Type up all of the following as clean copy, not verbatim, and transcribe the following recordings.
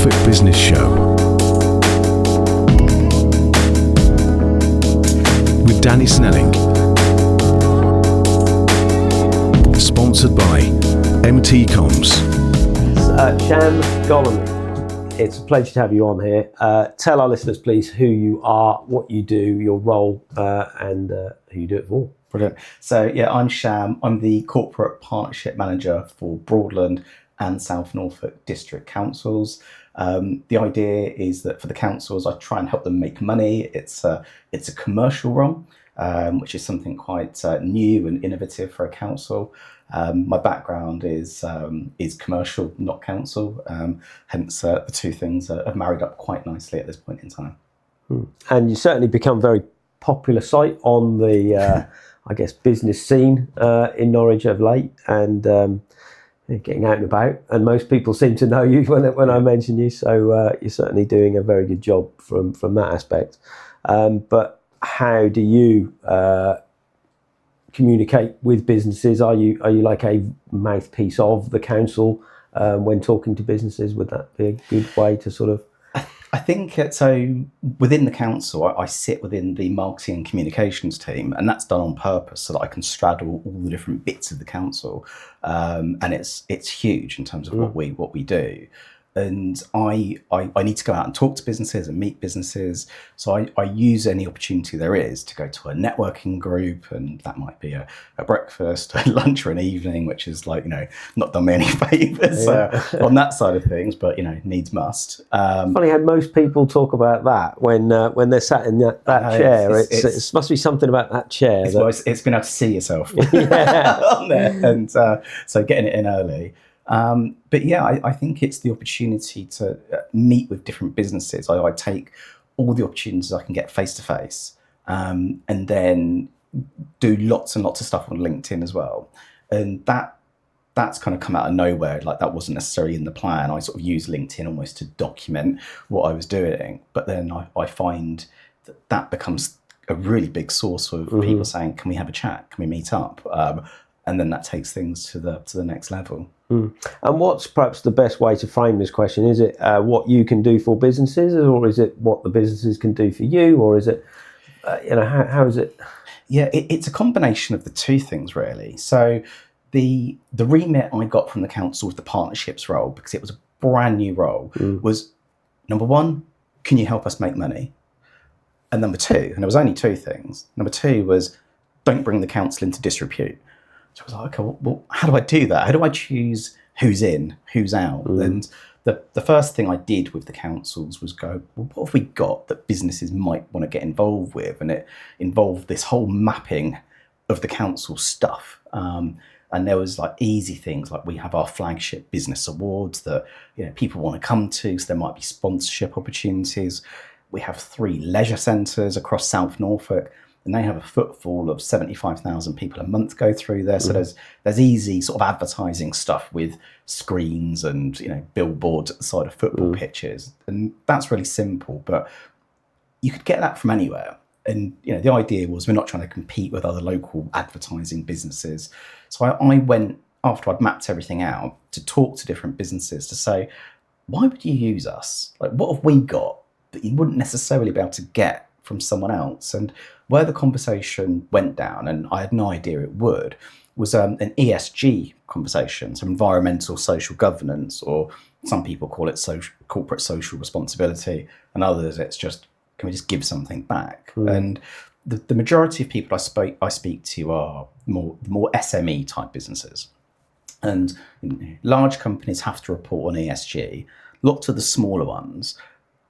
Norfolk Business Show with Danny Snelling. Sponsored by MT Comms. Sham Golamy, it's a pleasure to have you on here. Tell our listeners, please, who you are, what you do, your role, and who you do it for. Brilliant. So, I'm Sham. I'm the Corporate Partnership Manager for Broadland and South Norfolk District Councils. The idea is that for the councils, I try and help them make money. It's a commercial role, which is something quite new and innovative for a council. My background is commercial, not council. Hence, the two things have married up quite nicely at this point in time. And you certainly become a very popular sight on the, business scene in Norwich of late, and getting out and about. And most people seem to know you when I mention you. So you're certainly doing a very good job from that aspect. But how do you communicate with businesses? Are you like a mouthpiece of the council when talking to businesses? Would that be a good way to sort of? I think so. Within the council, I sit within the marketing and communications team, and that's done on purpose so that I can straddle all the different bits of the council, and it's huge in terms of what we do. And I need to go out and talk to businesses and meet businesses. So I use any opportunity there is to go to a networking group, and that might be a breakfast, a lunch, or an evening, which is not done me any favours on that side of things, but needs must. Funny how most people talk about that when they're sat in that chair. It must be something about that chair. It's been able to see yourself on there, and so getting it in early. I think it's the opportunity to meet with different businesses. I take all the opportunities I can get face to face, and then do lots and lots of stuff on LinkedIn as well. And that's kind of come out of nowhere. Like, that wasn't necessarily in the plan. I sort of used LinkedIn almost to document what I was doing. But then I find that becomes a really big source of people saying, "Can we have a chat? Can we meet up?" And then that takes things to the next level. And what's perhaps the best way to frame this question? Is it what you can do for businesses, or is it what the businesses can do for you, or is it, how is it? Yeah, it's a combination of the two things, really. So the remit I got from the council with the partnerships role, because it was a brand new role, was number one, can you help us make money? And number two, and there was only two things. Number two was, don't bring the council into disrepute. So I was like, okay, well, how do I do that? How do I choose who's in, who's out? And the first thing I did with the councils was go, well, what have we got that businesses might want to get involved with? And it involved this whole mapping of the council stuff. And there was easy things, like we have our flagship business awards that people want to come to, so there might be sponsorship opportunities. We have 3 leisure centres across South Norfolk, and they have a footfall of 75,000 people a month go through there. So there's easy sort of advertising stuff with screens and billboards at the side of football pitches, and that's really simple. But you could get that from anywhere. And the idea was, we're not trying to compete with other local advertising businesses. So I went, after I'd mapped everything out, to talk to different businesses to say, why would you use us? What have we got that you wouldn't necessarily be able to get from someone else? And where the conversation went down, and I had no idea it would, was an ESG conversation, so environmental social governance, or some people call it corporate social responsibility, and others it's just, can we just give something back? And the majority of people I speak to are more SME type businesses, and large companies have to report on ESG. Lots of the smaller ones,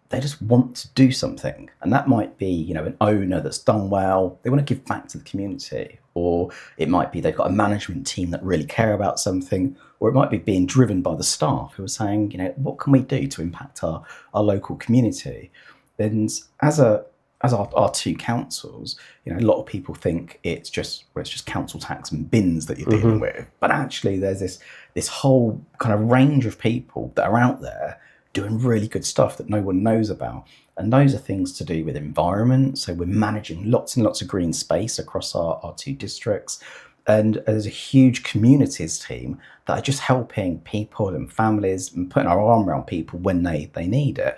they just want to do something, and that might be an owner that's done well, they want to give back to the community, or it might be they've got a management team that really care about something, or it might be being driven by the staff who are saying, what can we do to impact our local community? And as our two councils, a lot of people think it's just council tax and bins that you're dealing with, but actually there's this whole kind of range of people that are out there doing really good stuff that no one knows about. And those are things to do with environment. So we're managing lots and lots of green space across our 2 districts. And there's a huge communities team that are just helping people and families and putting our arm around people when they need it.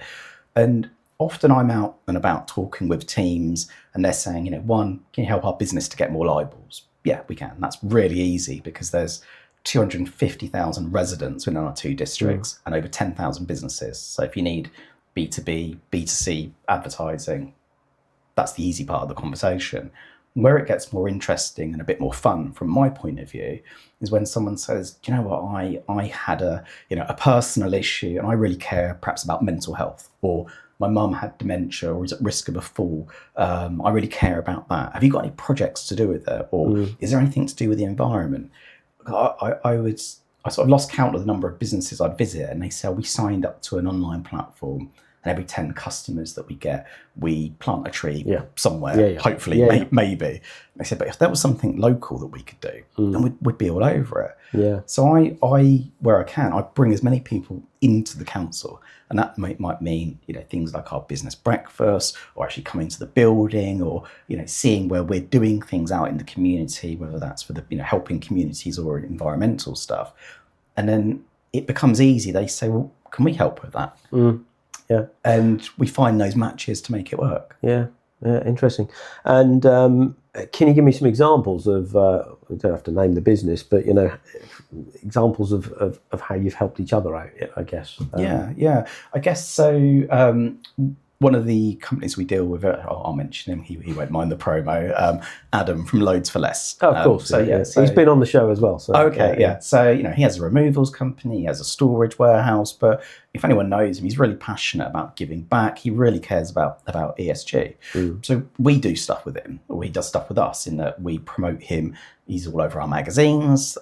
And often I'm out and about talking with teams and they're saying, one, can you help our business to get more libraries? Yeah, we can. That's really easy because there's 250,000 residents within our 2 districts and over 10,000 businesses. So if you need B2B, B2C advertising, that's the easy part of the conversation. Where it gets more interesting and a bit more fun from my point of view is when someone says, do you know what, I had a personal issue and I really care perhaps about mental health, or my mum had dementia or is at risk of a fall. I really care about that. Have you got any projects to do with it? Or is there anything to do with the environment? I sort of lost count of the number of businesses I'd visit, and they say, we signed up to an online platform, and every 10 customers that we get, we plant a tree somewhere, hopefully, maybe. They said, but if there was something local that we could do, then we'd be all over it. Yeah. So I, where I can, I bring as many people into the council, and that might mean, things like our business breakfast, or actually coming to the building, or, seeing where we're doing things out in the community, whether that's for the, helping communities or environmental stuff. And then it becomes easy. They say, well, can we help with that? Yeah. And we find those matches to make it work. Yeah, interesting. And can you give me some examples of, we don't have to name the business, but, examples of how you've helped each other out, I guess. Yeah. I guess so. One of the companies we deal with, I'll mention him, he won't mind the promo, Adam from Loads for Less. Oh, of course. So he's been on the show as well. So, okay. So, he has a removals company, he has a storage warehouse, but if anyone knows him, he's really passionate about giving back. He really cares about ESG. So we do stuff with him, or he does stuff with us, in that we promote him. He's all over our magazines.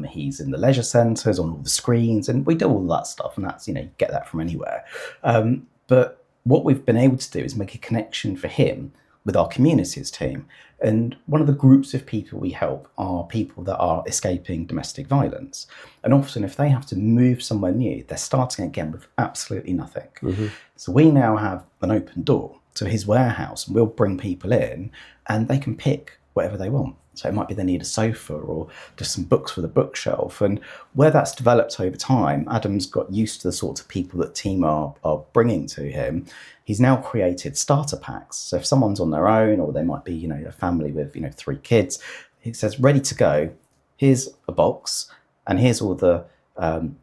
He's in the leisure centres, on all the screens, and we do all that stuff. And that's, you get that from anywhere. But what we've been able to do is make a connection for him with our communities team. And one of the groups of people we help are people that are escaping domestic violence. And often if they have to move somewhere new, they're starting again with absolutely nothing. So we now have an open door to his warehouse, and we'll bring people in and they can pick whatever they want. So it might be they need a sofa or just some books for the bookshelf. And where that's developed over time, Adam's got used to the sorts of people that team are bringing to him. He's now created starter packs. So if someone's on their own, or they might be, a family with, 3 kids, he says, ready to go, here's a box, and here's all the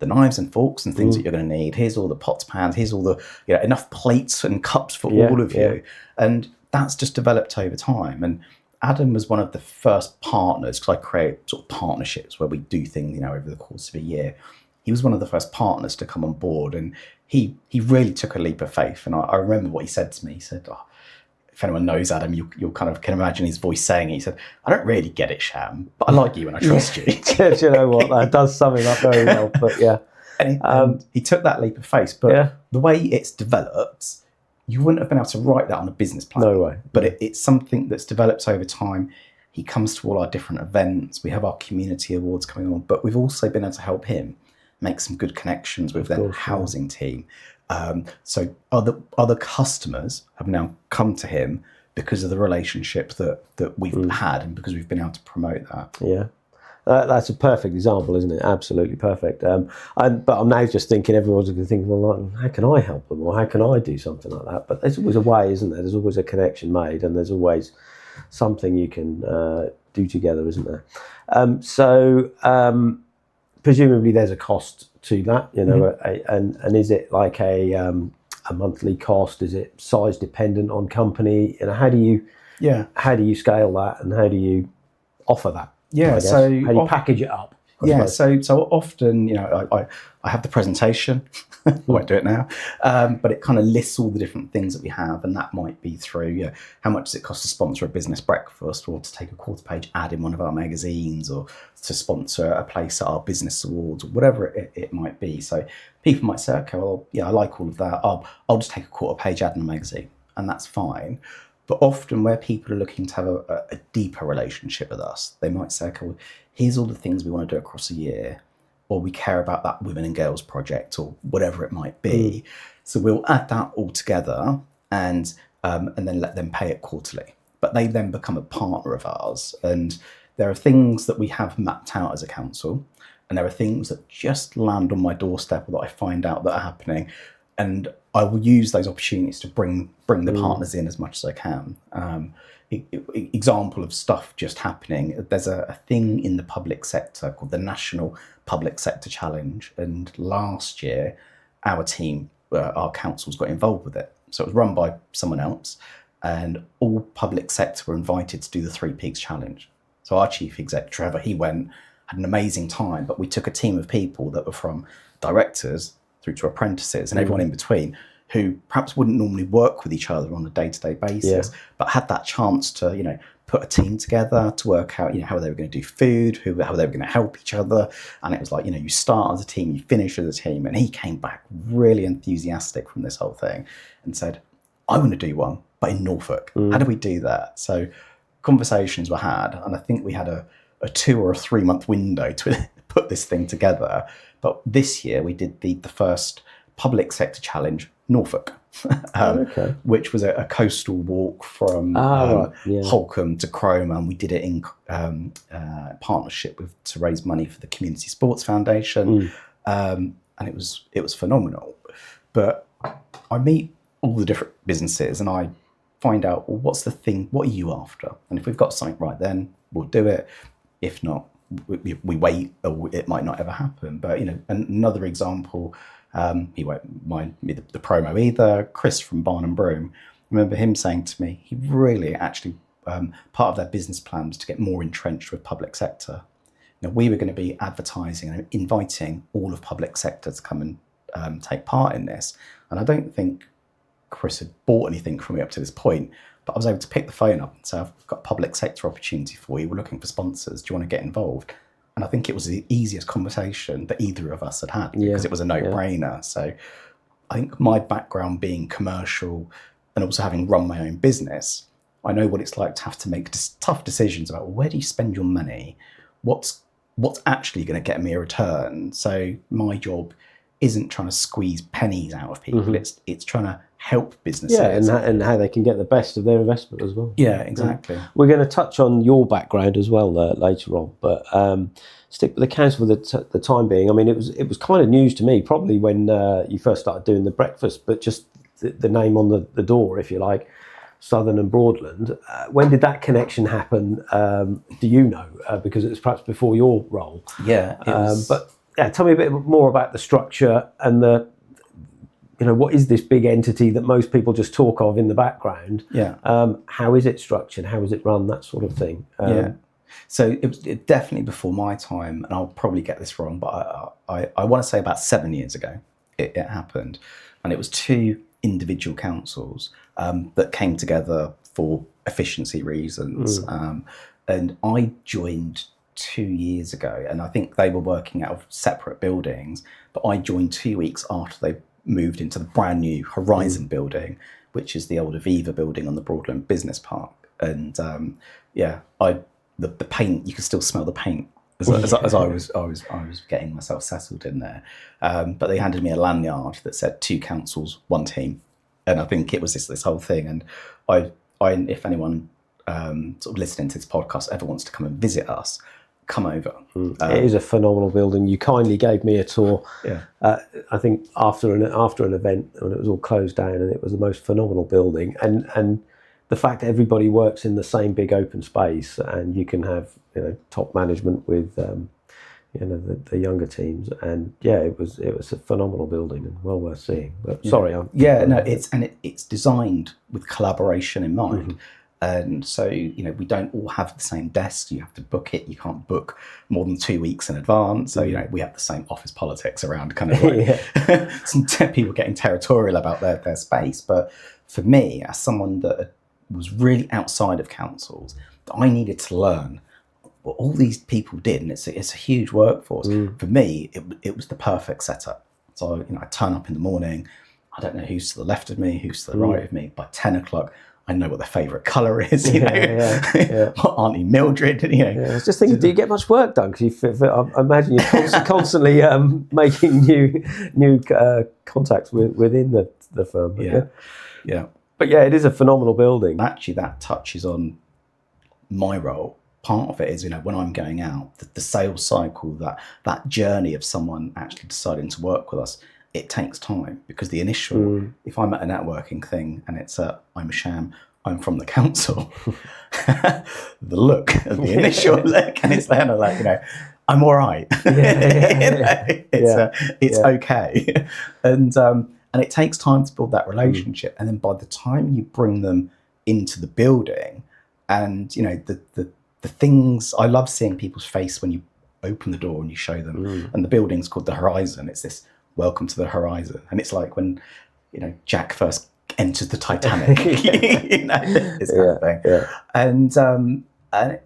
knives and forks and things that you're going to need. Here's all the pots, pans, here's all the, enough plates and cups for all of you. And that's just developed over time. And Adam was one of the first partners, because I create sort of partnerships where we do things, over the course of a year. He was one of the first partners to come on board, and he really took a leap of faith. And I remember what he said to me. He said, if anyone knows Adam, you'll kind of can imagine his voice saying it. He said, I don't really get it, Sham, but I like you and I trust you. Do you know what? That does sum him up very well, but yeah. And he took that leap of faith, but the way it's developed, you wouldn't have been able to write that on a business plan. No way. But it's something that's developed over time. He comes to all our different events. We have our community awards coming on, but we've also been able to help him make some good connections with their housing team. So other customers have now come to him because of the relationship that we've had, and because we've been able to promote that. Yeah. That's a perfect example, isn't it? Absolutely perfect. But I'm now just thinking, everyone's going to think, well, how can I help them, or how can I do something like that? But there's always a way, isn't there? There's always a connection made, and there's always something you can do together, isn't there? So presumably there's a cost to that, and is it like a monthly cost? Is it size dependent on company? How do you scale that, and how do you offer that? Yeah, so how do you package it up? So often, I have the presentation. I won't do it now, but it kind of lists all the different things that we have, and that might be through how much does it cost to sponsor a business breakfast, or to take a quarter-page ad in one of our magazines, or to sponsor a place at our business awards, or whatever it might be. So people might say, okay, well, I like all of that. I'll just take a quarter-page ad in a magazine, and that's fine. But often where people are looking to have a deeper relationship with us, they might say, okay, well, here's all the things we want to do across a year, or we care about that Women and Girls project, or whatever it might be. So we'll add that all together and then let them pay it quarterly. But they then become a partner of ours, and there are things that we have mapped out as a council, and there are things that just land on my doorstep or that I find out that are happening, and I will use those opportunities to bring the partners in as much as I can. Example of stuff just happening. There's a thing in the public sector called the National Public Sector Challenge, and last year our team, our councils, got involved with it. So it was run by someone else, and all public sector were invited to do the Three Peaks Challenge. So our chief exec, Trevor, he went, had an amazing time, but we took a team of people that were from directors through to apprentices and everyone in between, who perhaps wouldn't normally work with each other on a day-to-day basis, but had that chance to, put a team together to work out, how they were going to do food, how they were going to help each other. And it was like, you start as a team, you finish as a team. And he came back really enthusiastic from this whole thing and said, I want to do one, but in Norfolk. How do we do that? So conversations were had, and I think we had a 2 or 3 month window to put this thing together. But this year we did the first public sector challenge, Norfolk, which was a coastal walk from Holcombe to Cromer, and we did it in partnership to raise money for the Community Sports Foundation, and it was phenomenal. But I meet all the different businesses and I find out, well, what's the thing? What are you after? And if we've got something right then, we'll do it. If not, we wait, or it might not ever happen. But another example. He won't mind me the promo either. Chris from Barn and Broom, I remember him saying to me, he really actually, part of their business plan was to get more entrenched with public sector. We were going to be advertising and inviting all of public sector to come and take part in this. And I don't think Chris had bought anything from me up to this point, but I was able to pick the phone up and say, I've got a public sector opportunity for you. We're looking for sponsors. Do you want to get involved? And I think it was the easiest conversation that either of us had had because it was a no-brainer. So I think my background being commercial and also having run my own business, I know what it's like to have to make tough decisions about, well, where do you spend your money? What's actually going to get me a return? So my job isn't trying to squeeze pennies out of people. It's trying to help businesses. Yeah, and how they can get the best of their investment as well. Yeah, exactly. We're going to touch on your background as well later on, but stick with the council for the time being. I mean, it was kind of news to me, probably when you first started doing the breakfast, but just the name on the door, if you like, Southern and Broadland. When did that connection happen? Do you know? Because it was perhaps before your role. Yeah. But tell me a bit more about the structure and what is this big entity that most people just talk of in the background? Yeah. How is it structured? How is it run? That sort of thing. So it was definitely before my time, and I'll probably get this wrong, but I want to say about 7 years ago it happened. And it was 2 individual councils that came together for efficiency reasons. And I joined 2 years ago, and I think they were working out of separate buildings, but I joined 2 weeks after they moved into the brand new Horizon building, which is the old Aviva building on the Broadland Business Park. And the paint, you could still smell the paint as I was getting myself settled in there. But they handed me a lanyard that said 2 councils, 1 team, and I think it was this whole thing. And I if anyone sort of listening to this podcast ever wants to come and visit us, come over. It is a phenomenal building. You kindly gave me a tour. I think after an event when it was all closed down, and it was the most phenomenal building. And the fact that everybody works in the same big open space, and you can have top management with the younger teams, and it was a phenomenal building and well worth seeing. But sorry, it's designed with collaboration in mind. And so, we don't all have the same desks. You have to book it. You can't book more than 2 weeks in advance. So, we have the same office politics around kind of like some people getting territorial about their space. But for me, as someone that was really outside of councils, I needed to learn what all these people did. And it's a huge workforce. For me, it was the perfect setup. So, I turn up in the morning. I don't know who's to the left of me, who's to the right of me. By 10 o'clock, I know what their favourite colour is, Auntie Mildred, I was just thinking, do you get much work done? Because I imagine you're constantly making new contacts within the firm. But it is a phenomenal building. Actually, that touches on my role part of it is, when I'm going out, the sales cycle, that journey of someone actually deciding to work with us, it takes time, because the initial, if I'm at a networking thing and it's I'm a Sham, I'm from the council, the look of the initial look, and it's kind of like, I'm all right. It's okay. And it takes time to build that relationship. And then by the time you bring them into the building, and the things, I love seeing people's face when you open the door and you show them, and the building's called the Horizon. It's this welcome to the horizon, and it's like when Jack first enters the Titanic, this kind of thing. And I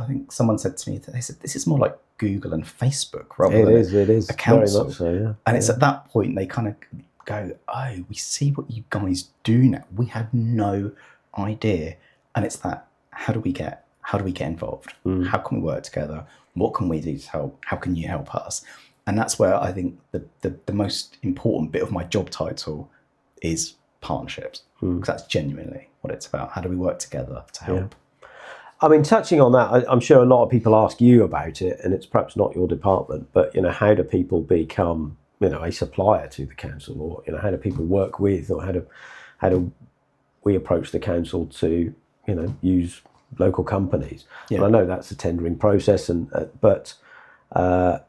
think someone said to me, they said this is more like Google and Facebook rather than it is a council. very much so, yeah. And it's at that point they kind of go, oh, we see what you guys do now. We had no idea. And it's that, how do we get involved? How can we work together? What can we do to help? How can you help us? And that's where I think the most important bit of my job title is partnerships, because that's genuinely what it's about. How do we work together to help? Yeah. I mean, touching on that, I'm sure a lot of people ask you about it, and it's perhaps not your department, but how do people become a supplier to the council, or how do people work with, or how do we approach the council to use local companies? Yeah. And I know that's a tendering process, but I'm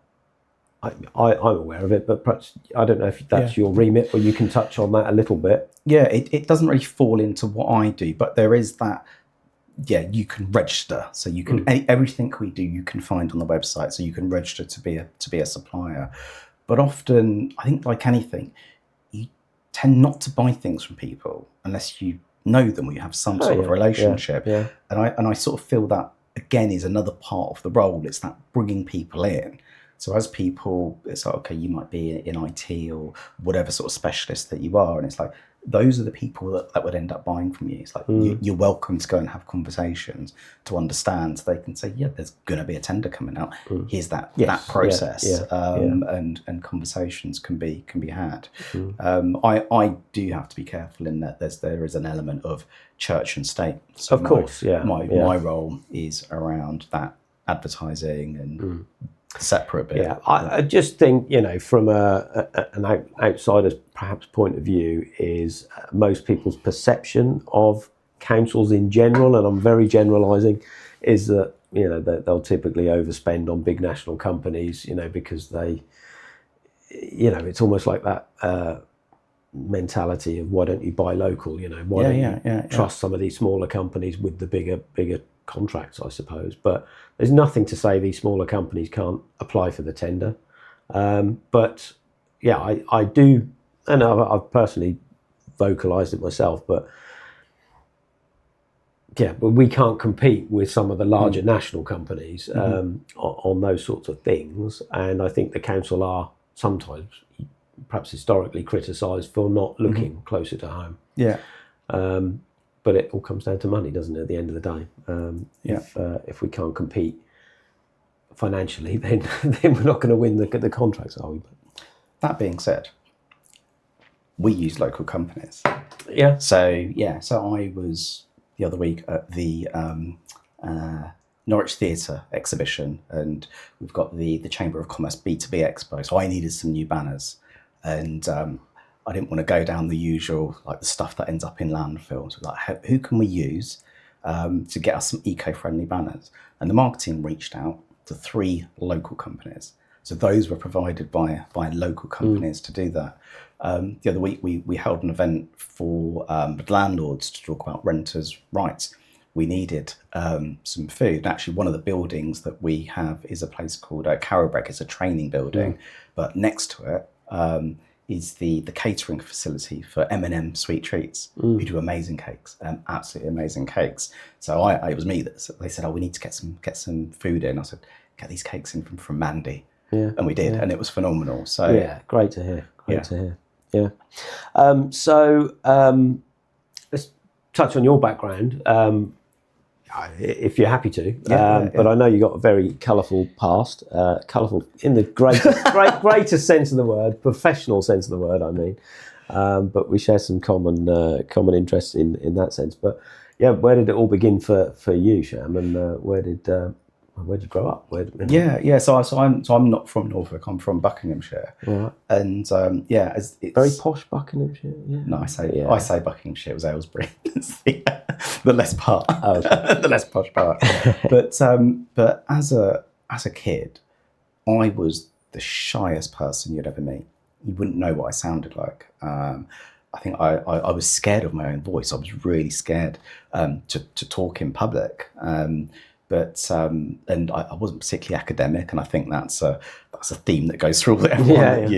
aware of it, but perhaps I don't know if that's your remit, or you can touch on that a little bit. Yeah, it doesn't really fall into what I do, but there is that. Yeah, you can register, so you can everything we do you can find on the website, so you can register to be a supplier. But often, I think like anything, you tend not to buy things from people unless you know them or you have some sort of relationship. Yeah. And I sort of feel that again is another part of the role. It's that bringing people in. So as people, it's like, okay, you might be in IT or whatever sort of specialist that you are, and it's like, those are the people that would end up buying from you. It's like, you're welcome to go and have conversations to understand, so they can say, yeah, there's going to be a tender coming out. Here's that process. And conversations can be had. I do have to be careful in that there is an element of church and state. So of course, my role is around that advertising and separate bit. Yeah, I just think, from an outsider's perhaps point of view, is most people's perception of councils in general, and I'm very generalising, is that that they'll typically overspend on big national companies, because they, it's almost like that mentality of, why don't you buy local? Why don't you trust some of these smaller companies with the bigger contracts, I suppose. But there's nothing to say these smaller companies can't apply for the tender. But yeah, I do, and I've personally vocalised it myself, but we can't compete with some of the larger national companies on those sorts of things. And I think the council are sometimes, perhaps historically, criticised for not looking closer to home. Yeah. But it all comes down to money, doesn't it, at the end of the day? If we can't compete financially, then we're not going to win the contracts, are we? That being said, we use local companies. Yeah. So I was the other week at the Norwich Theatre exhibition, and we've got the Chamber of Commerce B2B Expo. So I needed some new banners, and I didn't want to go down the usual, like the stuff that ends up in landfill. So like, who can we use to get us some eco-friendly banners? And the marketing reached out to 3 local companies. So those were provided by local companies to do that. The other week, we held an event for landlords to talk about renters' rights. We needed some food. And actually, one of the buildings that we have is a place called Carrowbreak. It's a training building, but next to it is the catering facility for M&M Sweet Treats, who do amazing cakes, absolutely amazing cakes. So it was me that they said, we need to get some food in. I said, get these cakes in from Mandy. Yeah. And we did, and it was phenomenal. So yeah, great to hear. Great to hear. Yeah. Let's touch on your background, if you're happy to. But I know you got a very colourful past, colourful in the greatest sense of the word, professional sense of the word, I mean. but we share some common interests in that sense. But yeah, where did it all begin for you, Sham? And where did you grow up? Yeah. So I'm not from Norfolk. I'm from Buckinghamshire. Right. And it's Very posh Buckinghamshire. Yeah. No, I say Buckinghamshire. It was Aylesbury. It's the less part. Oh, the less posh part. But as a kid, I was the shyest person you'd ever meet. You wouldn't know what I sounded like. I think I was scared of my own voice. I was really scared to talk in public. And I wasn't particularly academic, and I think that's a theme that goes through everyone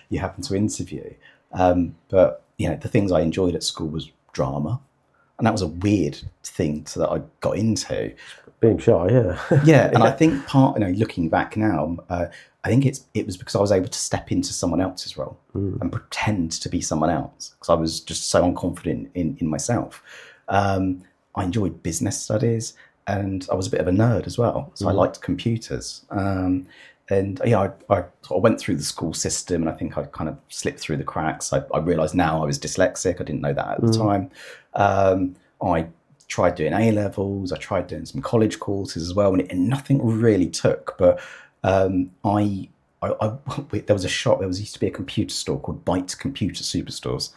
you happen to interview. But the things I enjoyed at school was drama, and that was a weird thing that I got into. Being shy, yeah. Yeah, and I think looking back now, I think it was because I was able to step into someone else's role and pretend to be someone else, because I was just so unconfident in myself. I enjoyed business studies, and I was a bit of a nerd as well, so I liked computers. I went through the school system, and I think I kind of slipped through the cracks. I realised now I was dyslexic. I didn't know that at the time. I tried doing A-levels. I tried doing some college courses as well, and nothing really took. But there was a shop. There used to be a computer store called Byte Computer Superstores.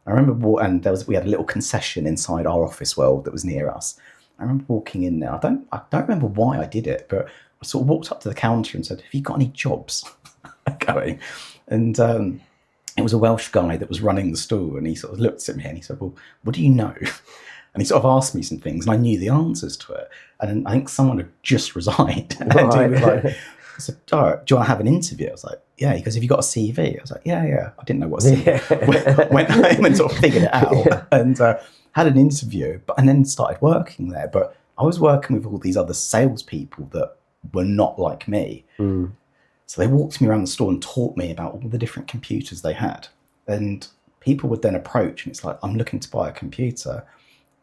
I remember, we had a little concession inside our office world that was near us. I remember walking in there. I don't remember why I did it, but I sort of walked up to the counter and said, "Have you got any jobs going?" And it was a Welsh guy that was running the store, and he sort of looked at me and he said, "Well, what do you know?" And he sort of asked me some things, and I knew the answers to it. And I think someone had just resigned. And he was like, I said, "Oh, do you want to have an interview?" I was like, "Yeah." He goes, "Have you got a CV?" I was like, Yeah. I didn't know what a CV. Went home and sort of figured it out, and had an interview, and then started working there. But I was working with all these other salespeople that were not like me. So they walked me around the store and taught me about all the different computers they had. And people would then approach, and it's like, "I'm looking to buy a computer."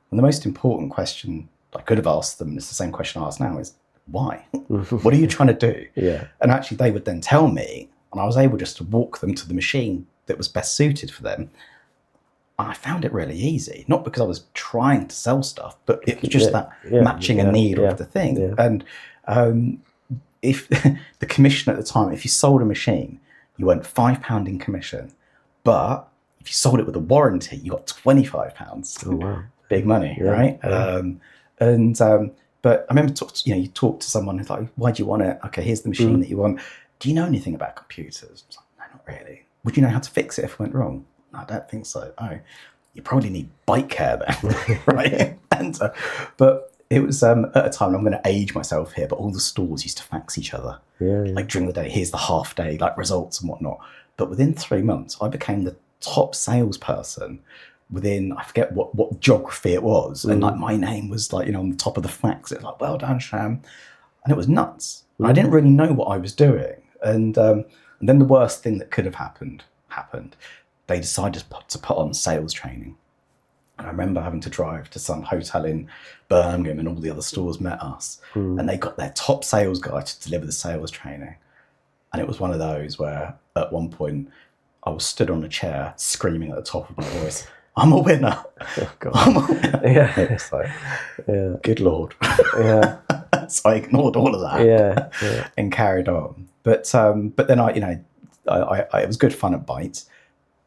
And the most important question I could have asked them, it's the same question I ask now, is why? What are you trying to do? Yeah. And actually they would then tell me, and I was able just to walk them to the machine that was best suited for them. And I found it really easy, not because I was trying to sell stuff, but it was just matching a need of the thing. Yeah. And if the commission at the time, if you sold a machine, you earned £5 in commission, but if you sold it with a warranty, you got £25. Oh, wow. Big money, right? Yeah. But I remember, you talk to someone who's like, "Why do you want it?" "Okay, here's the machine that you want. Do you know anything about computers?" I was like, "No, not really." "Would you know how to fix it if it went wrong?" "No, I don't think so." "Oh, you probably need bike care then," right? But it was at a time, I'm going to age myself here, but all the stores used to fax each other. Yeah. Like during the day, here's the half day, like results and whatnot. But within 3 months, I became the top salesperson within, I forget what geography it was. And like my name was like, on the top of the fax. It was like, "Well done, Sham." And it was nuts. And I didn't really know what I was doing. And then the worst thing that could have happened. They decided to put on sales training. And I remember having to drive to some hotel in Birmingham, and all the other stores met us. And they got their top sales guy to deliver the sales training. And it was one of those where at one point I was stood on a chair screaming at the top of my voice, "I'm a winner." Oh, God. I'm a winner. Yeah. It's like, good Lord. Yeah. So I ignored all of that. Yeah. And carried on. But then I it was good fun at Byte,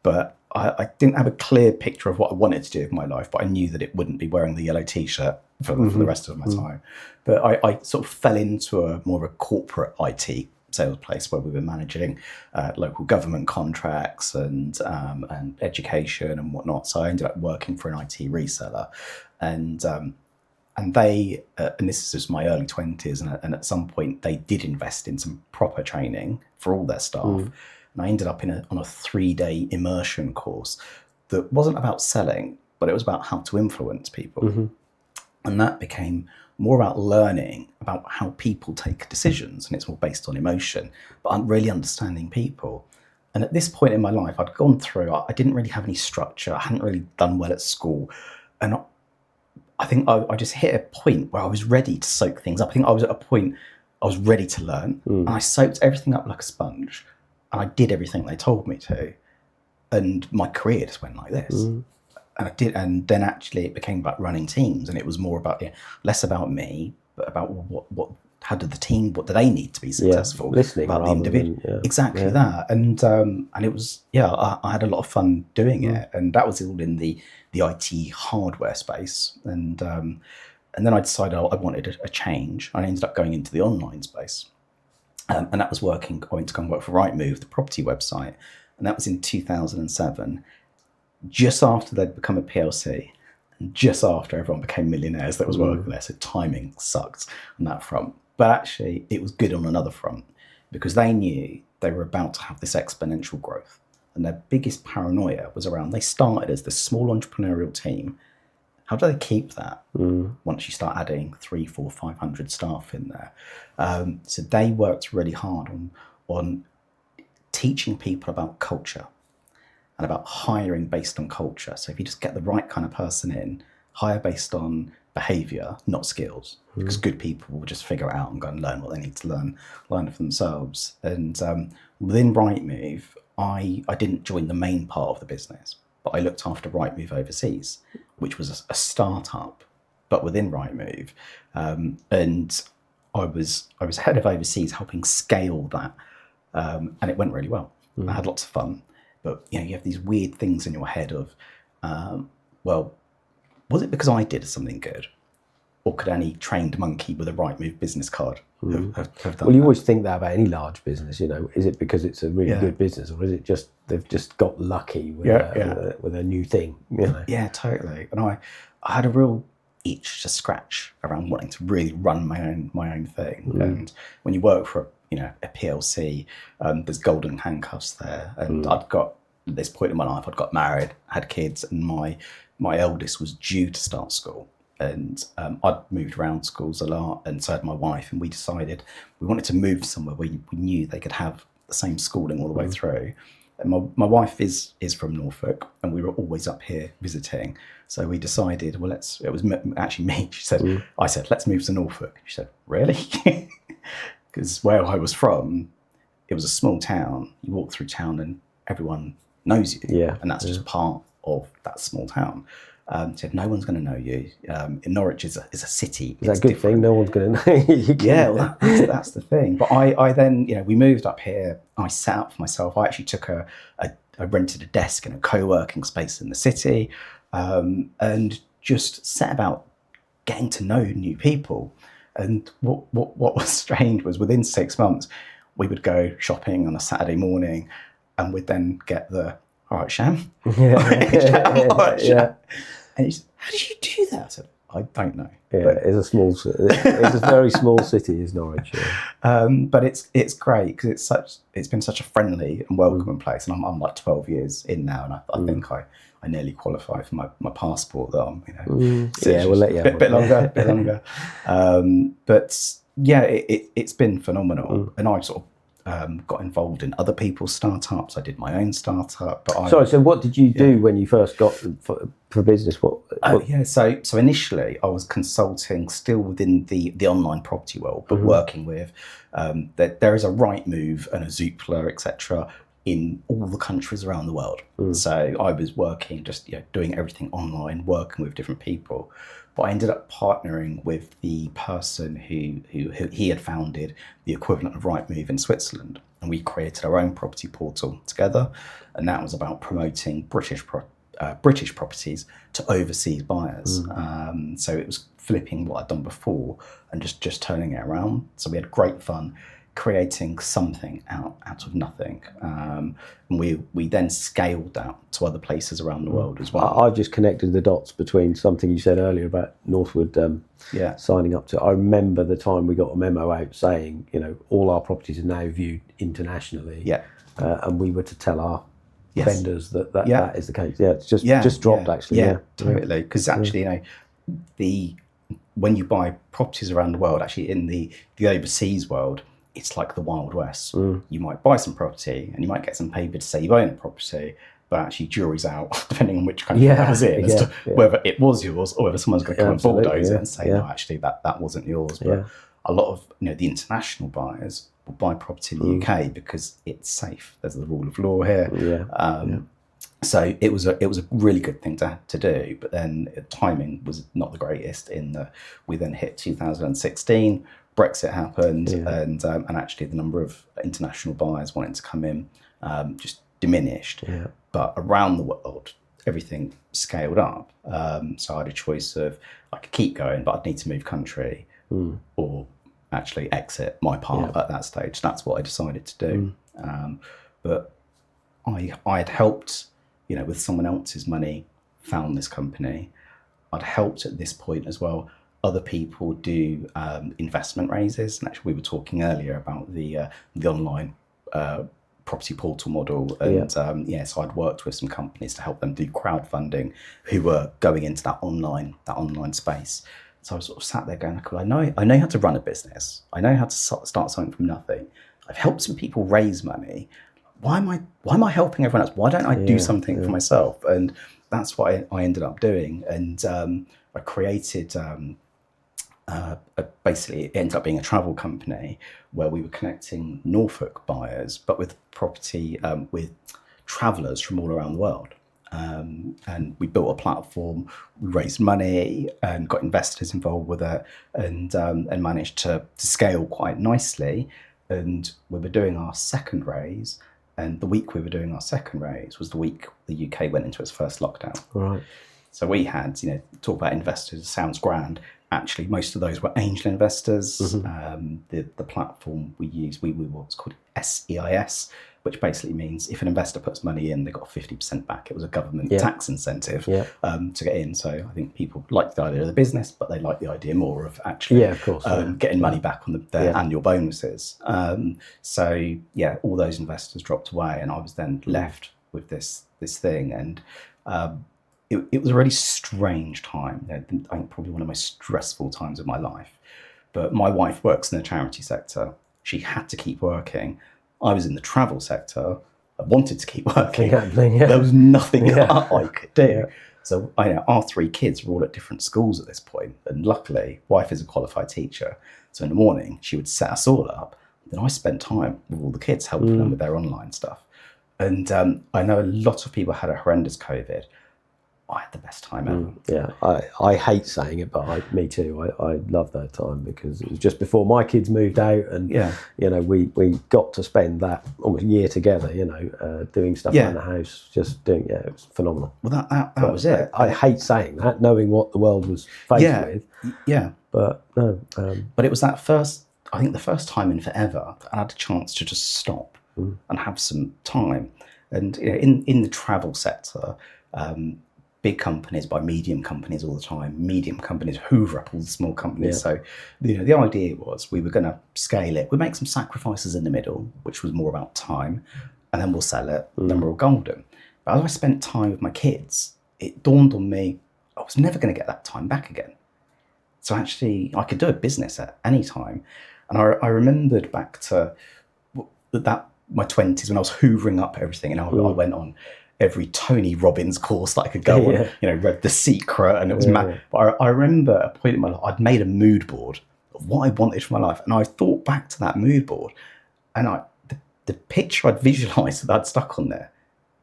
but I didn't have a clear picture of what I wanted to do with my life, but I knew that it wouldn't be wearing the yellow T-shirt for the rest of my time. But I sort of fell into a more of a corporate IT sales place where we were managing local government contracts and education and whatnot. So I ended up working for an IT reseller, and they and this is just my early 20s, and at some point they did invest in some proper training for all their staff. And I ended up on a 3-day immersion course that wasn't about selling, but it was about how to influence people. And that became more about learning about how people take decisions, and it's more based on emotion, but I'm really understanding people. And at this point in my life, I'd gone through, I didn't really have any structure. I hadn't really done well at school. And I think I just hit a point where I was ready to soak things up. I think I was at a point I was ready to learn. And I soaked everything up like a sponge. And I did everything they told me to. and my career just went like this. And then actually it became about running teams, and it was more about less about me, but about what how did the team, what do they need to be successful? Listening about the rather individual, than, exactly that. And it was I had a lot of fun doing it, and that was all in the IT hardware space. And then I decided I wanted a change. I ended up going into the online space, and that was working. I went to go and work for Rightmove, the property website, and that was in 2007. Just after they'd become a PLC, and just after everyone became millionaires that was working there. So timing sucked on that front. But actually, it was good on another front, because they knew they were about to have this exponential growth. And their biggest paranoia was around, they started as this small entrepreneurial team. How do they keep that once you start adding 300, 400, 500 staff in there? So they worked really hard on teaching people about culture and about hiring based on culture. So if you just get the right kind of person in, hire based on behavior, not skills, because good people will just figure it out and go and learn what they need to learn for themselves. And within Rightmove, I didn't join the main part of the business, but I looked after Rightmove Overseas, which was a startup, but within Rightmove. And I was head of Overseas, helping scale that, and it went really well. I had lots of fun. But you have these weird things in your head of, well, was it because I did something good, or could any trained monkey with a Rightmove business card have done Well, you that? always think that about any large business. Is it because it's a really good business, or is it just they've just got lucky with a new thing? Yeah, totally. And I had a real itch to scratch around wanting to really run my own thing. And when you work for a PLC, there's golden handcuffs there. And I'd got, at this point in my life, I'd got married, had kids, and my eldest was due to start school. And I'd moved around schools a lot, and so had my wife, and we decided we wanted to move somewhere where we knew they could have the same schooling all the way through. And my wife is from Norfolk, and we were always up here visiting. So we decided, well, it was actually me. She said, I said, let's move to Norfolk. She said, really? Because where I was from, it was a small town. You walk through town and everyone knows you. Yeah. And that's just part of that small town. She said, no one's going to know you. In Norwich is a city. Is that a good thing? No one's going to know you. Yeah, well, that's the thing. But I then, we moved up here. I set up for myself. I actually took I rented a desk in a co-working space in the city, and just set about getting to know new people. And what was strange was within 6 months, we would go shopping on a Saturday morning, and we'd then get all right, Sham. Yeah. All right, Sham. And he said, how did you do that? I said, I don't know. Yeah, but it's a very small city, is Norwich. Yeah. But it's great because it's been such a friendly and welcoming place. And I'm like 12 years in now, and I think I nearly qualify for my passport. That I'm, we'll let you bit longer. But yeah, it's been phenomenal, and I've sort of got involved in other people's startups. I did my own startup. But sorry, so what did you do when you first got for business? So initially I was consulting still within the online property world, but working with there is a Rightmove and a Zoopla, etc. in all the countries around the world. So I was working, just doing everything online, working with different people. But I ended up partnering with the person who he had founded the equivalent of Rightmove in Switzerland, and we created our own property portal together, and that was about promoting British properties to overseas buyers. So it was flipping what I'd done before and just turning it around. So we had great fun creating something out of nothing, and we then scaled out to other places around the world as well. I've just connected the dots between something you said earlier about Northwood signing up to. I remember the time we got a memo out saying, all our properties are now viewed internationally, and we were to tell our vendors that is the case. Yeah, it's just dropped actually. Yeah, totally. Because actually, when you buy properties around the world, actually in the overseas world, it's like the Wild West. You might buy some property and you might get some paper to say you own a property, but actually jury's out, depending on which country that was in, as to whether it was yours or whether someone's going to come and bulldoze it and say, no, actually that wasn't yours. But a lot of the international buyers will buy property in the UK because it's safe. There's the rule of law here. So it was a really good thing to do, but then timing was not the greatest. In that we then hit 2016, Brexit happened, and actually the number of international buyers wanting to come in just diminished. Yeah. But around the world, everything scaled up. So I had a choice of I could keep going, but I'd need to move country, or actually exit my part at that stage. That's what I decided to do. But I had helped, with someone else's money, found this company. I'd helped at this point as well other people do investment raises. And actually, we were talking earlier about the online property portal model. And so I'd worked with some companies to help them do crowdfunding who were going into that online space. So I was sort of sat there going, I know how to run a business. I know how to start something from nothing. I've helped some people raise money. Why am I helping everyone else? Why don't I do something for myself? And that's what I ended up doing. And I created, basically it ended up being a travel company where we were connecting Norfolk buyers, but with property, with travellers from all around the world. And we built a platform, we raised money and got investors involved with it, and managed to scale quite nicely. And we were doing our second raise, and the week we were doing our second raise was the week the UK went into its first lockdown. Right. So we had, talk about investors, sounds grand. Actually, most of those were angel investors. The platform we used, we were what's called SEIS, which basically means if an investor puts money in, they got 50% back. It was a government tax incentive to get in. So I think people liked the idea of the business, but they liked the idea more of actually getting money back on their annual bonuses. So all those investors dropped away, and I was then left with this thing. And it was a really strange time. I think probably one of the most stressful times of my life. But my wife works in the charity sector. She had to keep working. I was in the travel sector. I wanted to keep working. There was nothing I could do. So our three kids were all at different schools at this point. And luckily, wife is a qualified teacher. So in the morning, she would set us all up. Then I spent time with all the kids, helping them with their online stuff. And I know a lot of people had a horrendous COVID. I had the best time ever. I hate saying it, but me too. I love that time because it was just before my kids moved out, and we got to spend that almost year together. Doing stuff around the house, just doing. It was phenomenal. Well, that was it. I hate saying that, knowing what the world was faced with. Yeah. But no. But it was that first. I think the first time in forever that I had a chance to just stop and have some time. And in the travel sector. Big companies buy medium companies all the time. Medium companies hoover up all the small companies. So, the idea was we were going to scale it. We'd make some sacrifices in the middle, which was more about time, and then we'll sell it. And then we're all golden. But as I spent time with my kids, it dawned on me I was never going to get that time back again. So actually, I could do a business at any time. And I remembered back to that my 20s when I was hoovering up everything, and I went on every Tony Robbins course that I could go on, read The Secret, and it was mad. But I remember a point in my life, I'd made a mood board of what I wanted for my life. And I thought back to that mood board, and the picture I'd visualised that I'd stuck on there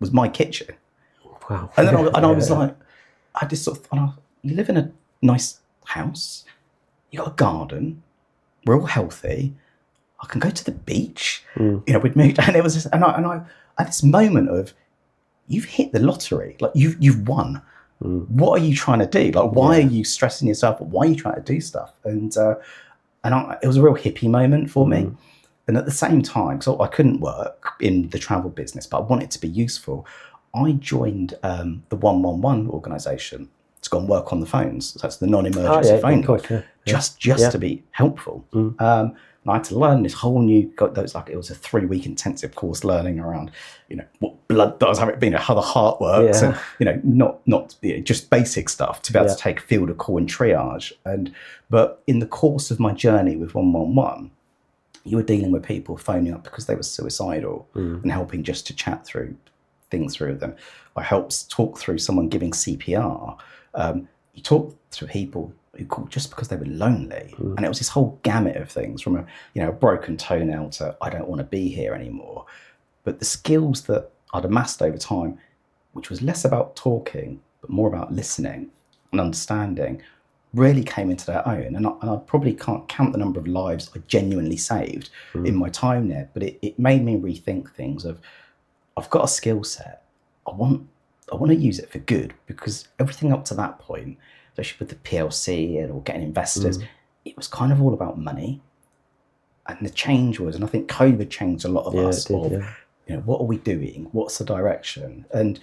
was my kitchen. Wow. And then I was like, I just sort of, you live in a nice house, you got a garden, we're all healthy, I can go to the beach. We'd moved, and it was just, and I had this moment of, you've hit the lottery, like you've won. What are you trying to do? Like, why are you stressing yourself? Why are you trying to do stuff? And it was a real hippie moment for me. And at the same time, so I couldn't work in the travel business, but I wanted to be useful. I joined the 111 organisation to go and work on the phones. So that's the non-emergency phone, just to be helpful. And I had to learn this whole new. It was a 3-week intensive course learning around, what blood does, how the heart works, and not just basic stuff to be able to take field of call and triage. But in the course of my journey with 111, you were dealing with people phoning up because they were suicidal and helping just to chat through things through them. I helped talk through someone giving CPR. You talk to people who called just because they were lonely, and it was this whole gamut of things from a broken toenail to I don't want to be here anymore. But the skills that I'd amassed over time which was less about talking, but more about listening and understanding, really came into their own. And I probably can't count the number of lives I genuinely saved in my time there, but it made me rethink things of, I've got a skill set. I want to use it for good, because everything up to that point, especially with the PLC or getting investors, it was kind of all about money. And the change was, and I think COVID changed a lot of us, what are we doing? What's the direction? And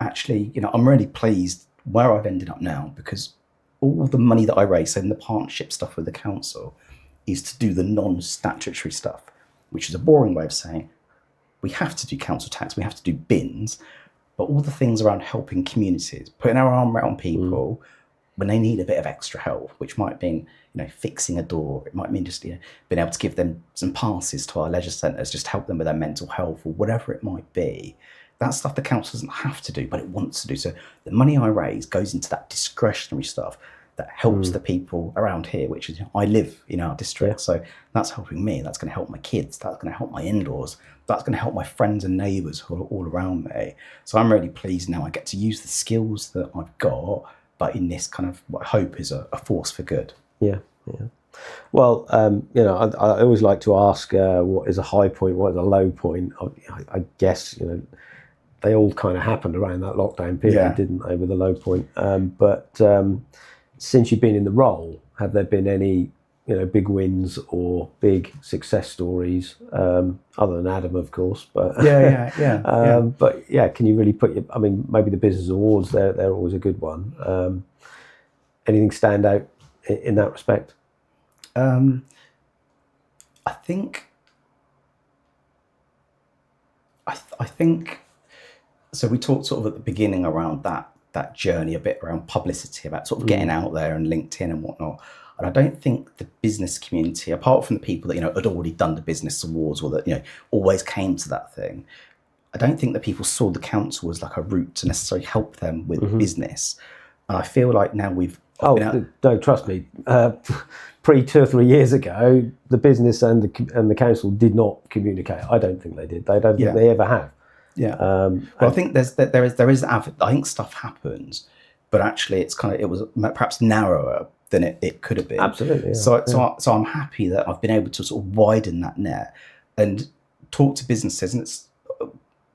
actually, I'm really pleased where I've ended up now, because all the money that I raise in the partnership stuff with the council is to do the non-statutory stuff, which is a boring way of saying we have to do council tax, we have to do bins, but all the things around helping communities, putting our arm around people when they need a bit of extra help, which might mean, fixing a door. It might mean just, being able to give them some passes to our leisure centres, just help them with their mental health or whatever it might be. That's stuff the council doesn't have to do, but it wants to do. So the money I raise goes into that discretionary stuff that helps the people around here, which is, I live in our district. So that's helping me. That's going to help my kids. That's going to help my in-laws. That's going to help my friends and neighbours who are all around me. So I'm really pleased now I get to use the skills that I've got, but in this kind of what I hope is a force for good. Yeah. Well, I always like to ask what is a high point, what is a low point. I guess, they all kind of happened around that lockdown period, didn't they, with a low point. But since you've been in the role, have there been any, big wins or big success stories, other than Adam, of course? But But can you really maybe the business awards, they're always a good one. Anything stand out in that respect? I think so. We talked sort of at the beginning around that journey, a bit around publicity, about sort of getting out there and LinkedIn and whatnot. And I don't think the business community, apart from the people that had already done the business awards or that always came to that thing, I don't think that people saw the council as like a route to necessarily help them with business. And I feel like now we've no, trust me. Pre 2 or 3 years ago, the business and the council did not communicate. I don't think they did. I don't think they ever have. But I think there is. I think stuff happens, but actually, it was perhaps narrower than it could have been. Absolutely. Yeah. So I'm happy that I've been able to sort of widen that net and talk to businesses, and it's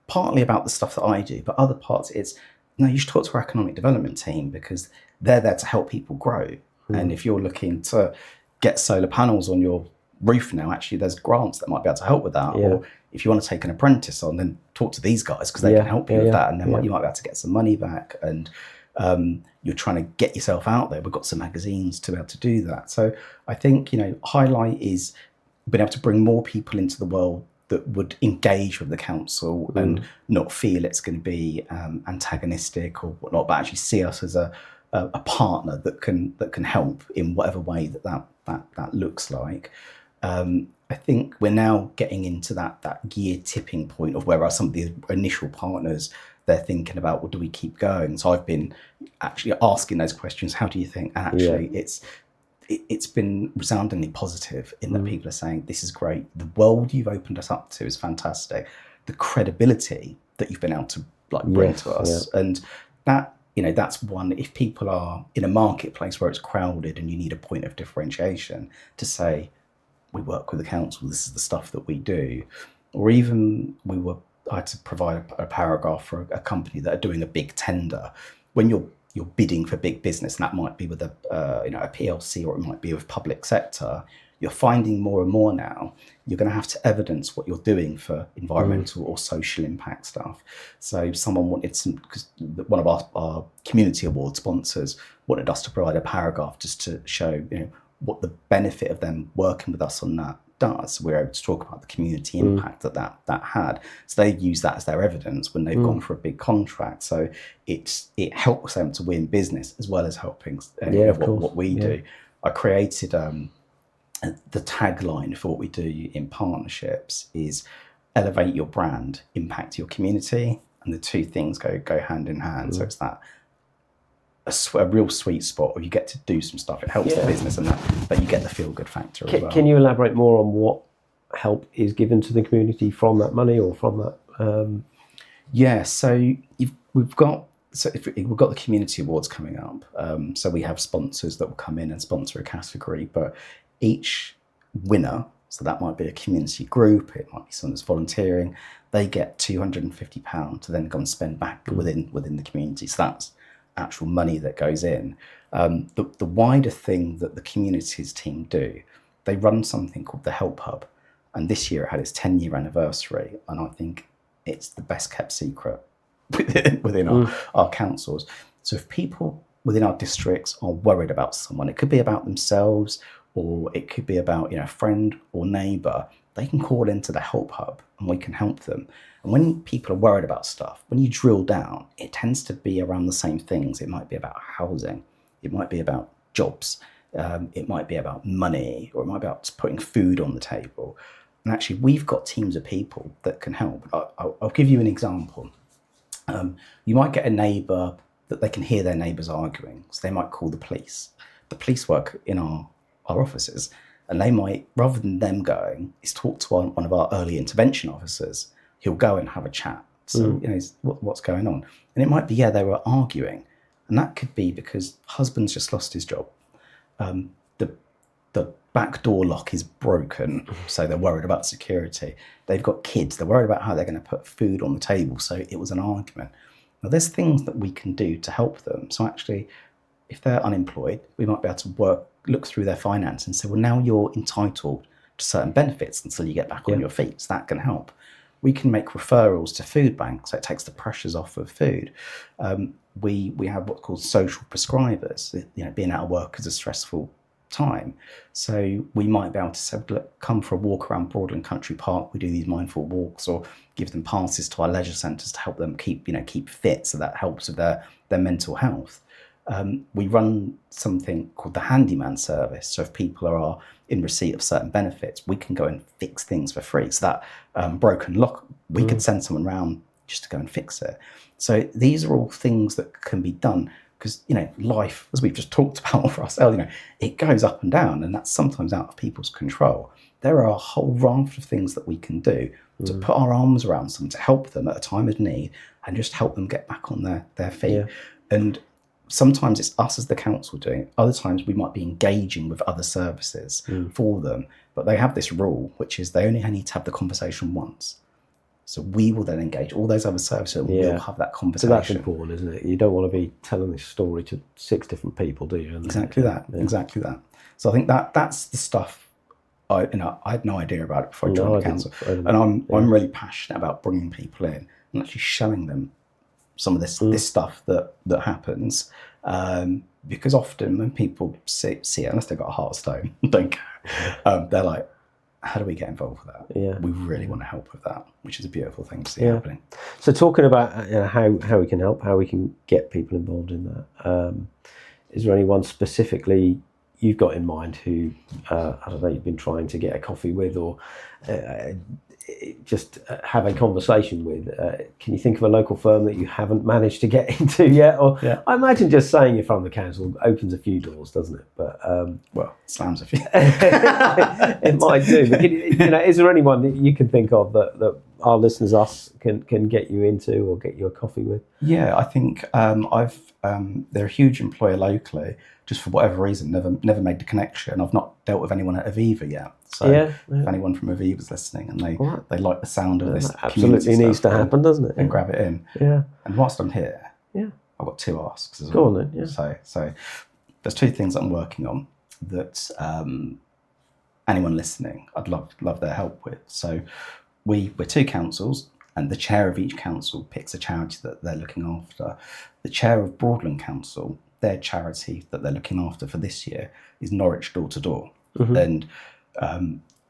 partly about the stuff that I do, but other parts it's you should talk to our economic development team, because they're there to help people grow. And if you're looking to get solar panels on your roof now, actually there's grants that might be able to help with that. Or if you want to take an apprentice on, then talk to these guys, because they can help you with that, and then you might be able to get some money back. And you're trying to get yourself out there. We've got some magazines to be able to do that. So I think highlight is being able to bring more people into the world that would engage with the council and not feel it's going to be antagonistic or whatnot, but actually see us as a partner that can help in whatever way that looks like. I think we're now getting into that gear tipping point of where are some of the initial partners, they're thinking about, well, do we keep going? So I've been actually asking those questions. How do you think? And actually it's been resoundingly positive in that people are saying, this is great. The world you've opened us up to is fantastic. The credibility that you've been able to bring to us. And that, that's one, if people are in a marketplace where it's crowded and you need a point of differentiation to say, we work with the council, this is the stuff that we do. Or even I had to provide a paragraph for a company that are doing a big tender. When you're bidding for big business, and that might be with a PLC, or it might be with public sector, you're finding more and more now, you're going to have to evidence what you're doing for environmental or social impact stuff. So someone wanted because one of our community award sponsors wanted us to provide a paragraph just to show, what the benefit of them working with us on that does. We're able to talk about the community impact that had. So they've used that as their evidence when they've gone for a big contract. So it helps them to win business as well as helping what we do. I created the tagline for what we do in partnerships is elevate your brand, impact your community, and the two things go hand in hand. So it's that a real sweet spot where you get to do some stuff. It helps the business, and but you get the feel good factor as well. Can you elaborate more on what help is given to the community from that money or from that? So we've got we've got the community awards coming up. So we have sponsors that will come in and sponsor a category, but each winner, so that might be a community group, it might be someone that's volunteering, they get £250 to then go and spend back within the community. So that's actual money that goes in. The wider thing that the communities team do, they run something called the Help Hub, and this year it had its 10-year anniversary, and I think it's the best kept secret within our councils. So if people within our districts are worried about someone, it could be about themselves, or it could be about a friend or neighbour, they can call into the Help Hub and we can help them. And when people are worried about stuff, when you drill down, it tends to be around the same things. It might be about housing, it might be about jobs, it might be about money, or it might be about putting food on the table. And actually, we've got teams of people that can help. I'll give you an example. You might get a neighbour that they can hear their neighbours arguing, so they might call the police. The police work in our offices, and they might, rather than them going, is talk to one of our early intervention officers. He'll go and have a chat. So, what's going on? And it might be, they were arguing. And that could be because husband's just lost his job. The back door lock is broken, so they're worried about security. They've got kids, they're worried about how they're going to put food on the table, so it was an argument. Now, there's things that we can do to help them. So actually, if they're unemployed, we might be able to look through their finance and say, well, now you're entitled to certain benefits until you get back on your feet. So that can help. We can make referrals to food banks, so it takes the pressures off of food. We have what's called social prescribers. Being out of work is a stressful time. So we might be able to say, look, come for a walk around Broadland Country Park. We do these mindful walks, or give them passes to our leisure centres to help them keep fit. So that helps with their mental health. We run something called the handyman service. So if people are in receipt of certain benefits, we can go and fix things for free. So that broken lock, we could send someone around just to go and fix it. So these are all things that can be done because, life, as we've just talked about for ourselves, it goes up and down, and that's sometimes out of people's control. There are a whole raft of things that we can do to put our arms around someone, to help them at a time of need and just help them get back on their feet. Yeah. And sometimes it's us as the council doing it. Other times we might be engaging with other services for them, but they have this rule, which is they only need to have the conversation once. So we will then engage all those other services and we'll have that conversation. So that's important, isn't it? You don't want to be telling this story to 6 different people, do you? Exactly that. So I think that's the stuff I had no idea about it before I joined the council. And I'm really passionate about bringing people in and actually showing them some of this stuff that happens, because often when people see it, unless they've got a heart of stone, don't care, they're like, how do we get involved with that? Yeah, we really want to help with that, which is a beautiful thing to see happening. So talking about how we can help, how we can get people involved in that, is there anyone specifically you've got in mind who I don't know, you've been trying to get a coffee with, or just have a conversation with? Can you think of a local firm that you haven't managed to get into yet? Or I imagine just saying you're from the council opens a few doors, doesn't it? But slams a few. It might do. But is there anyone that you can think of that our listeners can get you into or get you a coffee with? Yeah, I think they're a huge employer locally. Just for whatever reason, never made the connection. I've not dealt with anyone at Aviva yet. So if anyone from Aviva's listening and they like the sound of this, absolutely needs to happen, doesn't it? And grab it in. Yeah. And whilst I'm here, I've got 2 asks as well. Go on then. Yeah. So there's 2 things I'm working on that anyone listening, I'd love their help with. So we're 2 councils, and the chair of each council picks a charity that they're looking after. The chair of Broadland Council, their charity that they're looking after for this year is Norwich Door to Door. And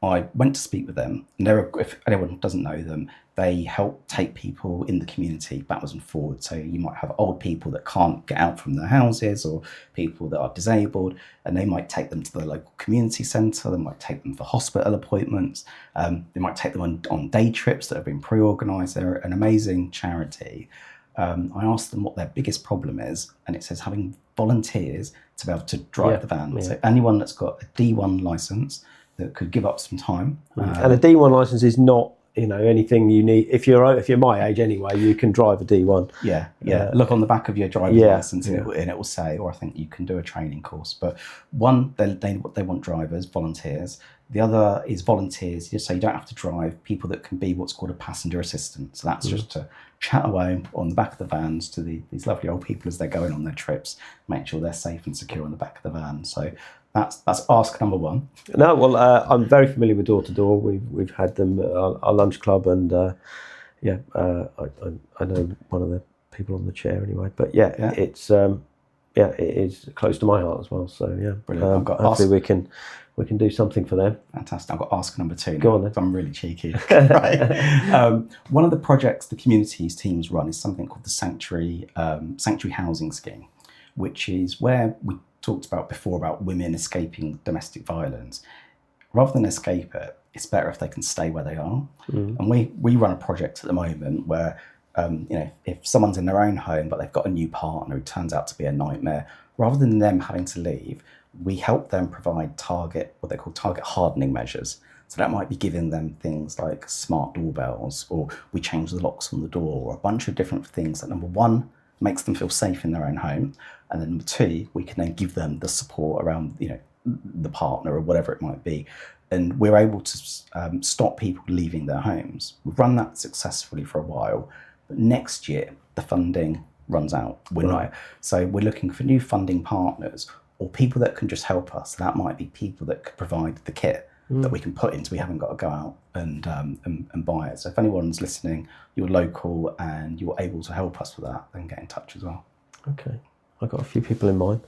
I went to speak with them, and if anyone doesn't know them, they help take people in the community backwards and forwards. So you might have old people that can't get out from their houses, or people that are disabled, and they might take them to the local community centre. They might take them for hospital appointments. They might take them on day trips that have been pre-organised. They're an amazing charity. I asked them what their biggest problem is, and it says having volunteers to be able to drive the van. Yeah. So anyone that's got a D1 licence that could give up some time. And a D1 licence is not anything you need. If you're my age anyway, you can drive a D1. Yeah. Look on the back of your driver's license, and it will say, or I think you can do a training course. But one, they want drivers, volunteers. The other is volunteers, so you don't have to drive. People that can be what's called a passenger assistant. So that's just to chat away on the back of the vans to these lovely old people as they're going on their trips, make sure they're safe and secure on the back of the van. So that's ask number one. No, well, I'm very familiar with Door to Door. We've had them at our lunch club, and I know one of the people on the chair anyway. But it's it is close to my heart as well. So Brilliant. I've got hopefully we can do something for them. Fantastic. I've got ask number 2 now. Go on then. I'm really cheeky. Right. One of the projects the communities teams run is something called the Sanctuary Housing Scheme, which is where we talked about before about women escaping domestic violence. Rather than escape it, it's better if they can stay where they are. And we run a project at the moment where if someone's in their own home but they've got a new partner who turns out to be a nightmare, rather than them having to leave, we help them provide what they call target hardening measures. So that might be giving them things like smart doorbells, or we change the locks on the door, or a bunch of different things that, number one, makes them feel safe in their own home, and then number two, we can then give them the support around the partner or whatever it might be, and we're able to stop people leaving their homes. We've run that successfully for a while, but next year the funding runs out. So we're looking for new funding partners or people that can just help us. That might be people that could provide the kit that we can put in, so we haven't got to go out and buy it. So if anyone's listening, you're local and you're able to help us with that, then get in touch as well. Okay, I've got a few people in mind.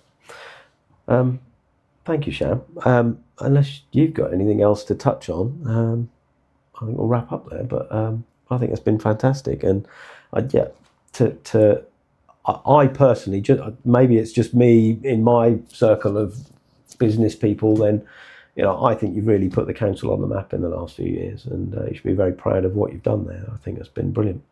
Thank you, Sham. Unless you've got anything else to touch on, I think we'll wrap up there. But I think it's been fantastic, and I personally, maybe it's just me in my circle of business people, then I think you've really put the council on the map in the last few years, and you should be very proud of what you've done there. I think it's been brilliant.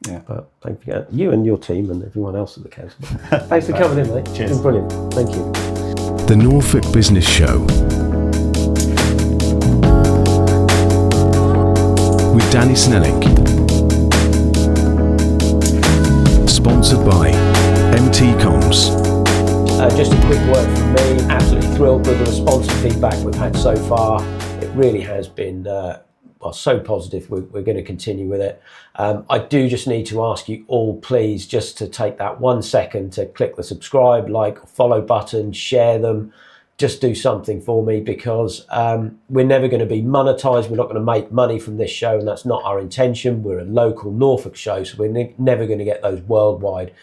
Yeah. But thank you and your team and everyone else at the council. Thanks for coming in, mate. Cheers. It's been brilliant. Thank you. The Norfolk Business Show with Danny Snelling. Sponsored by MT Comms. Just a quick word from me. Absolutely thrilled with the response and feedback we've had so far. It really has been so positive. We're going to continue with it. I do just need to ask you all, please, just to take that 1 second to click the subscribe, like, follow button, share them. Just do something for me, because we're never going to be monetized. We're not going to make money from this show, and that's not our intention. We're a local Norfolk show, so we're never going to get those worldwide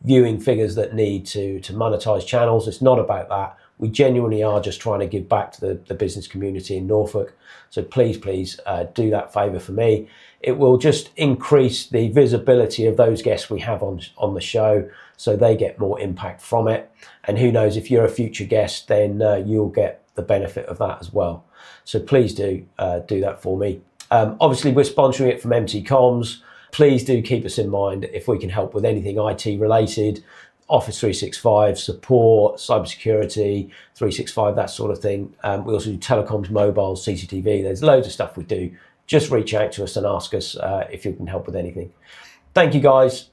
viewing figures that need to monetize channels. It's not about that. We genuinely are just trying to give back to the business community in Norfolk. So please do that favour for me. It will just increase the visibility of those guests we have on the show, so they get more impact from it. And who knows, if you're a future guest, then you'll get the benefit of that as well. So please do that for me. Obviously, we're sponsoring it from MT Comms. Please do keep us in mind if we can help with anything IT related, Office 365, support, cybersecurity, 365, that sort of thing. We also do telecoms, mobiles, CCTV. There's loads of stuff we do. Just reach out to us and ask us if you can help with anything. Thank you, guys.